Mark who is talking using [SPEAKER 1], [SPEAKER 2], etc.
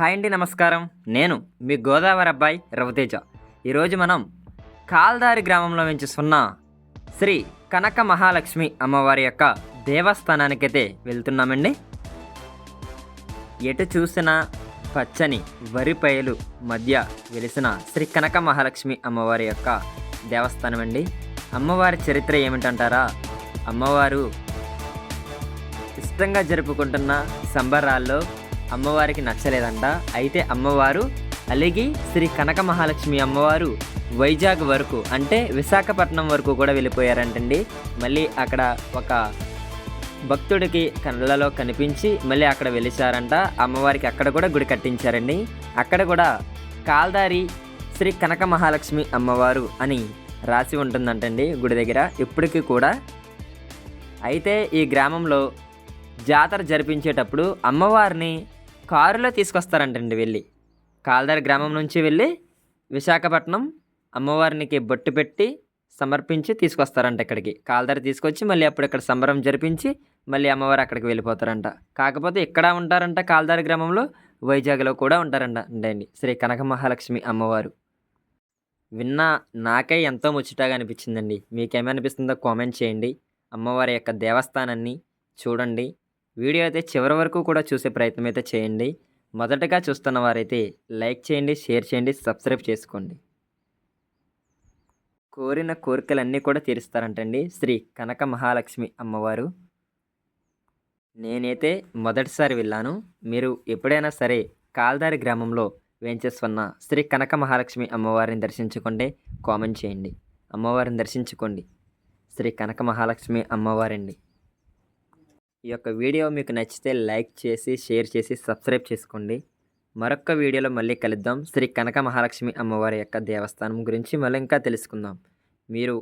[SPEAKER 1] Hi అండి, నమస్కారం. నేను మీ గోదావరి అబ్బాయి రవితేజ. ఈరోజు మనం కాల్దారి గ్రామంలో వెంచేసున్న శ్రీ కనక మహాలక్ష్మి అమ్మవారి యొక్క దేవస్థానానికైతే వెళ్తున్నామండి. ఎటు చూసినా పచ్చని వరి పైలు మధ్య వెలిసిన శ్రీ కనక మహాలక్ష్మి అమ్మవారి యొక్క దేవస్థానం అండి. అమ్మవారి చరిత్ర ఏమిటంటారా? అమ్మవారు ఇష్టంగా జరుపుకుంటున్న సంబరాల్లో అమ్మవారికి నచ్చలేదంట. అయితే అమ్మవారు అలిగి శ్రీ కనక మహాలక్ష్మి అమ్మవారు వైజాగ్ వరకు, అంటే విశాఖపట్నం వరకు కూడా వెళ్ళిపోయారంటండి. మళ్ళీ అక్కడ ఒక భక్తుడికి కళ్ళలో కనిపించి మళ్ళీ అక్కడ వెలిచారంట. అమ్మవారికి అక్కడ కూడా గుడి కట్టించారండి. అక్కడ కూడా కాల్దారి శ్రీ కనక మహాలక్ష్మి అమ్మవారు అని రాసి ఉంటుందంటండి గుడి దగ్గర ఇప్పటికీ కూడా. అయితే ఈ గ్రామంలో జాతర జరిపించేటప్పుడు అమ్మవారిని కారులో తీసుకొస్తారంటండి. వెళ్ళి కాల్దారి గ్రామం నుంచి వెళ్ళి విశాఖపట్నం అమ్మవారికి బొట్టు పెట్టి సమర్పించి తీసుకొస్తారంట ఇక్కడికి. కాల్దారి తీసుకొచ్చి మళ్ళీ అప్పుడు ఇక్కడ సంబరం జరిపించి మళ్ళీ అమ్మవారు అక్కడికి వెళ్ళిపోతారంట. కాకపోతే ఇక్కడ ఉంటారంట కాల్దారి గ్రామంలో, వైజాగ్లో కూడా ఉంటారంట అండి శ్రీ కనక మహాలక్ష్మి అమ్మవారు. విన్నా నాకే ఎంతో ముచ్చటగా అనిపించిందండి. మీకేమనిపిస్తుందో కామెంట్ చేయండి. అమ్మవారి యొక్క దేవస్థానాన్ని చూడండి. వీడియో అయితే చివరి వరకు కూడా చూసే ప్రయత్నం అయితే చేయండి. మొదటగా చూస్తున్న వారైతే లైక్ చేయండి, షేర్ చేయండి, సబ్స్క్రైబ్ చేసుకోండి. కోరిన కోరికలన్నీ కూడా తీరుస్తారంటండి శ్రీ కనక మహాలక్ష్మి అమ్మవారు. నేనైతే మొదటిసారి వెళ్ళాను. మీరు ఎప్పుడైనా సరే కాల్దారి గ్రామంలో వేంచేసుకున్న శ్రీ కనక మహాలక్ష్మి అమ్మవారిని దర్శించుకోండి, కామెంట్ చేయండి. అమ్మవారిని దర్శించుకోండి. శ్రీ కనక మహాలక్ష్మి అమ్మవారండి. ఈ యొక్క వీడియో మీకు నచ్చితే లైక్ చేసి, షేర్ చేసి, సబ్స్క్రైబ్ చేసుకోండి. మరొక్క వీడియోలో మళ్ళీ కలుద్దాం. శ్రీ కనక మహాలక్ష్మి అమ్మవారి యొక్క దేవస్థానం గురించి మళ్ళీ ఇంకా తెలుసుకుందాం. మీరు